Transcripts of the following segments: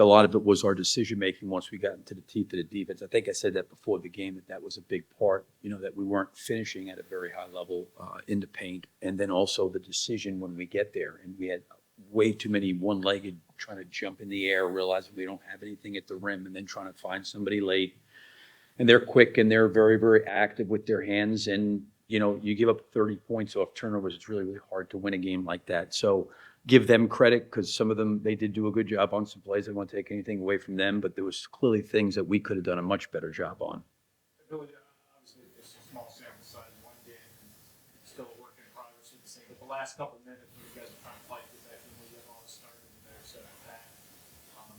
a lot of it was our decision-making once we got into the teeth of the defense. I think I said that before the game, that was a big part, that we weren't finishing at a very high level in the paint. And then also the decision when we get there. And we had way too many one-legged trying to jump in the air, realizing we don't have anything at the rim, and then trying to find somebody late. And they're quick and they're very, very active with their hands. And, you give up 30 points off turnovers, it's really, really hard to win a game like that. So give them credit because some of them, they did do a good job on some plays. I don't want to take anything away from them, but there was clearly things that we could have done a much better job on. Really, obviously, it's a small sample size, one game, and still a work in progress at the same. But the last couple of minutes, when you guys are trying to fight with that, you have all started in there, set up Pat.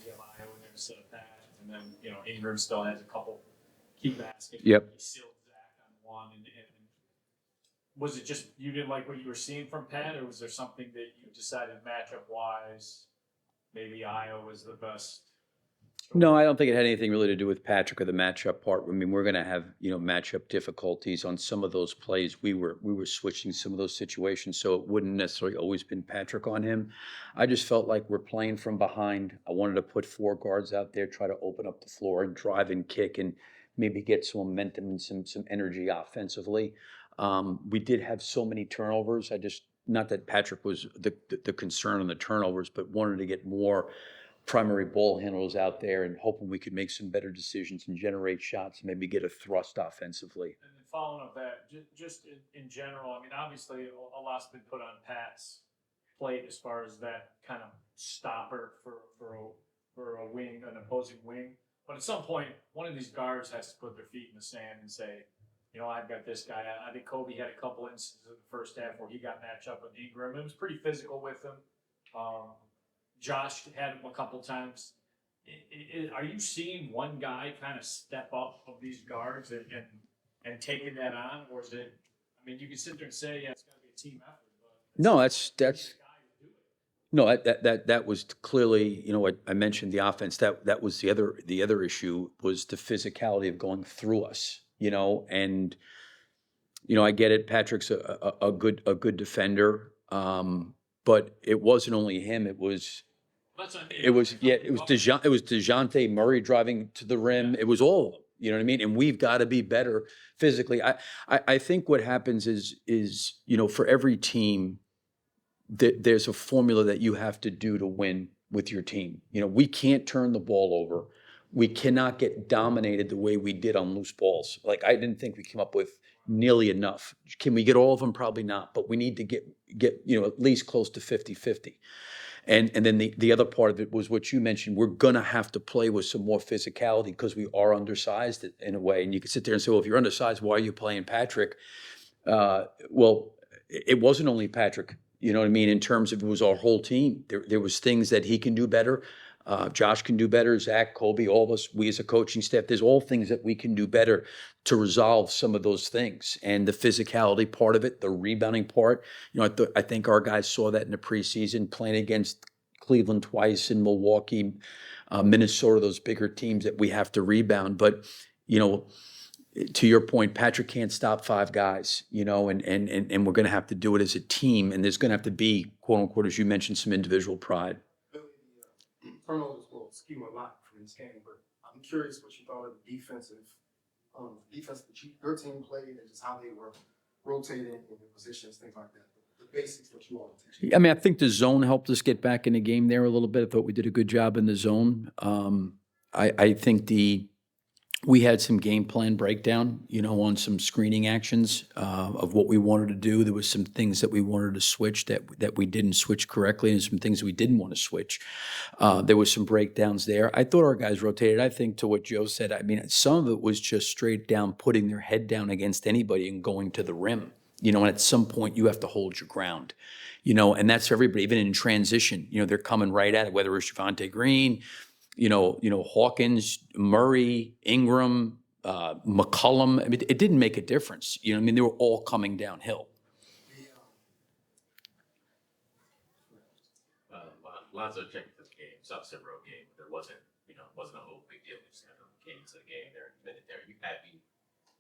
You have Io in there, set up Pat, and then Ingram still has a couple key baskets. Yep. He sealed Zach on one, and was it just you didn't like what you were seeing from Pat, or was there something that you decided matchup wise, maybe Io was the best? No, I don't think it had anything really to do with Patrick or the matchup part. I mean, we're going to have, matchup difficulties on some of those plays. We were switching some of those situations, so it wouldn't necessarily always been Patrick on him. I just felt like we're playing from behind. I wanted to put 4 guards out there, try to open up the floor and drive and kick and maybe get some momentum and some energy offensively. We did have so many turnovers. Not that Patrick was the concern on the turnovers, but wanted to get more primary ball handlers out there and hoping we could make some better decisions and generate shots and maybe get a thrust offensively. And then following up that, just in general, I mean, obviously a lot's been put on Pat's plate as far as that kind of stopper for a wing, an opposing wing. But at some point, one of these guards has to put their feet in the sand and say, I've got this guy. I think Kobe had a couple instances in the first half where he got matched up with Ingram. It was pretty physical with him. Josh had him a couple times. Are you seeing one guy kind of step up of these guards and taking that on? Or is it, I mean, you can sit there and say, yeah, it's got to be a team effort. But no, that's no, that was clearly, I mentioned the offense. That was the other issue was the physicality of going through us, and I get it. Patrick's a good defender, but it wasn't only him. It was DeJounte Murray driving to the rim. It was all of them. You know what I mean? And we've got to be better physically. I think what happens is for every team, there's a formula that you have to do to win with your team. We can't turn the ball over. We cannot get dominated the way we did on loose balls. Like, I didn't think we came up with nearly enough. Can we get all of them? Probably not, but we need to get at least close to 50-50. And then the other part of it was what you mentioned. We're going to have to play with some more physicality because we are undersized in a way. And you can sit there and say, well, if you're undersized, why are you playing Patrick? Well, it wasn't only Patrick. You know what I mean? In terms of it was our whole team. There was things that he can do better. Josh can do better. Zach, Kobe, all of us, we as a coaching staff, there's all things that we can do better to resolve some of those things. And the physicality part of it, the rebounding part, I think our guys saw that in the preseason, playing against Cleveland twice, in Milwaukee, Minnesota, those bigger teams that we have to rebound. But, to your point, Patrick can't stop 5 guys, and we're going to have to do it as a team. And there's going to have to be, quote unquote, as you mentioned, some individual pride. Turnovers will skew a lot from this game, but I'm curious what you thought of the defense that your team played and just how they were rotating in the positions, things like that. The basics that you all teach. I mean, I think the zone helped us get back in the game there a little bit. I thought we did a good job in the zone. I think we had some game plan breakdown, on some screening actions of what we wanted to do. There was some things that we wanted to switch that we didn't switch correctly, and some things we didn't want to switch. There was some breakdowns there. I thought our guys rotated. I think to what Joe said, I mean, some of it was just straight down putting their head down against anybody and going to the rim. And at some point you have to hold your ground, and that's for everybody, even in transition. They're coming right at it, whether it's Javonte Green, Hawkins, Murray, Ingram, McCollum. I mean, it didn't make a difference. They were all coming downhill. Lonzo checked the game. It's obviously a road game. There wasn't a whole big deal. Just kind of came into the game there, minute there. Are you happy?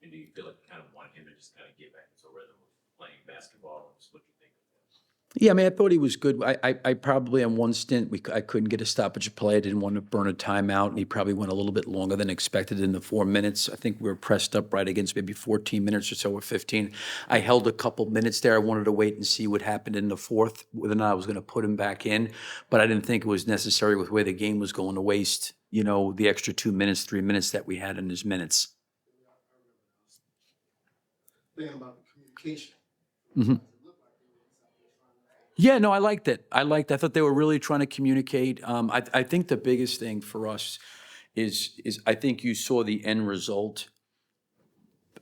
And do you feel like you kind of want him to just kind of get back into a rhythm of playing basketball? Just what you think of that? Yeah, I mean, I thought he was good. I probably on one stint, I couldn't get a stoppage of play. I didn't want to burn a timeout, and he probably went a little bit longer than expected in the 4 minutes. I think we were pressed up right against maybe 14 minutes or so, or 15. I held a couple minutes there. I wanted to wait and see what happened in the fourth, whether or not I was going to put him back in. But I didn't think it was necessary with the way the game was going to waste, the extra 2 minutes, 3 minutes that we had in his minutes. Thinking about the communication. Mhm. Yeah, no, I liked it. I thought they were really trying to communicate. I think the biggest thing for us is I think you saw the end result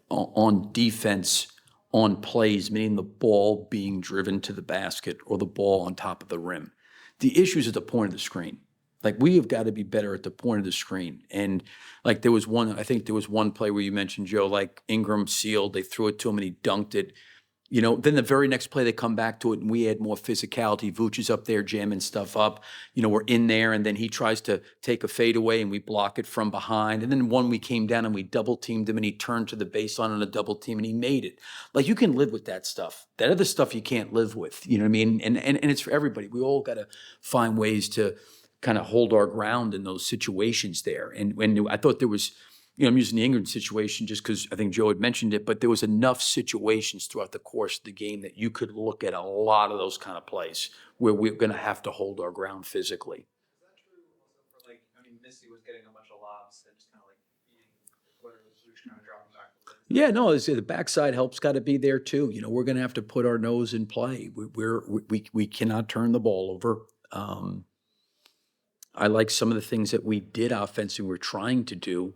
on defense on plays, meaning the ball being driven to the basket or the ball on top of the rim. The issue is at the point of the screen. Like, we have got to be better at the point of the screen. And like I think there was one play where you mentioned, Joe, like Ingram sealed, they threw it to him and he dunked it. Then the very next play they come back to it and we add more physicality. Vooch is up there jamming stuff up. We're in there and then he tries to take a fadeaway and we block it from behind. And then one we came down and we double teamed him and he turned to the baseline on a double team and he made it. Like, you can live with that stuff. That other stuff you can't live with. You know what I mean? And it's for everybody. We all got to find ways to kind of hold our ground in those situations there. And when I thought there was, I'm using the Ingram situation just because I think Joe had mentioned it, but there was enough situations throughout the course of the game that you could look at a lot of those kind of plays where we're going to have to hold our ground physically. Is that true also for Missy was getting a bunch of lobs and just kind of beating whatever the Vooch kind of dropping back a little bit? Yeah, no, the backside help's got to be there too. We're going to have to put our nose in play. We cannot turn the ball over. I like some of the things that we did offensively, we're trying to do.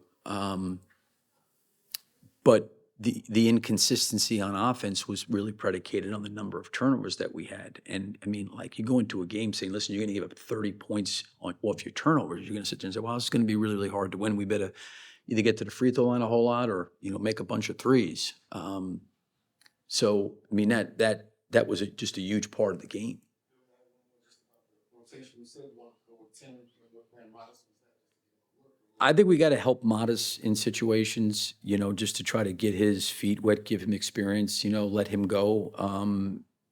But the inconsistency on offense was really predicated on the number of turnovers that we had. And I mean, like, you go into a game saying, listen, you're going to give up 30 points off your turnovers. You're going to sit there and say, well, it's going to be really, really hard to win. We better either get to the free throw line a whole lot or, make a bunch of threes. So, I mean, that was just a huge part of the game. Rotation, you said one with teams when you're playing modest. I think we got to help Modest in situations, just to try to get his feet wet, give him experience, let him go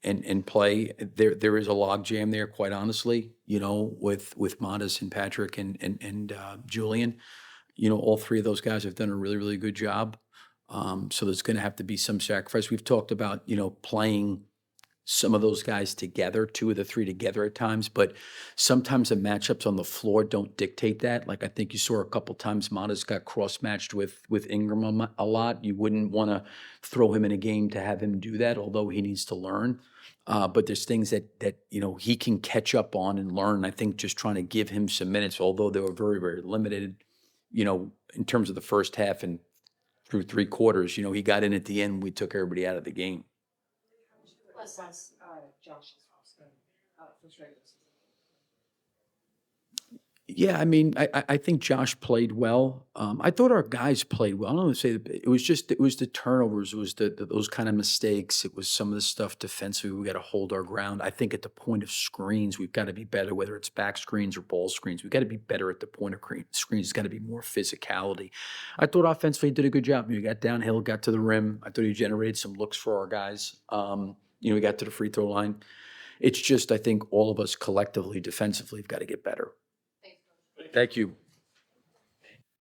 and play. There is a log jam there, quite honestly, with Modest and Patrick and Julian. All three of those guys have done a really, really good job. So there's going to have to be some sacrifice. We've talked about, playing some of those guys together, two of the three together at times, but sometimes the matchups on the floor don't dictate that. Like, I think you saw a couple times Modest got cross-matched with Ingram a lot. You wouldn't want to throw him in a game to have him do that, although he needs to learn. But there's things that he can catch up on and learn. I think just trying to give him some minutes, although they were very, very limited, in terms of the first half and through three quarters, he got in at the end. We took everybody out of the game. Assess Josh's frustrations. Yeah, I mean, I think Josh played well. I thought our guys played well. I don't want to say that it was the turnovers, it was those kind of mistakes. It was some of the stuff defensively. We got to hold our ground. I think at the point of screens, we've got to be better, whether it's back screens or ball screens. We've got to be better at the point of screens. It's got to be more physicality. I thought offensively he did a good job. He got downhill, got to the rim. I thought he generated some looks for our guys. We got to the free throw line. It's just, I think all of us collectively, defensively, have got to get better. Thank you.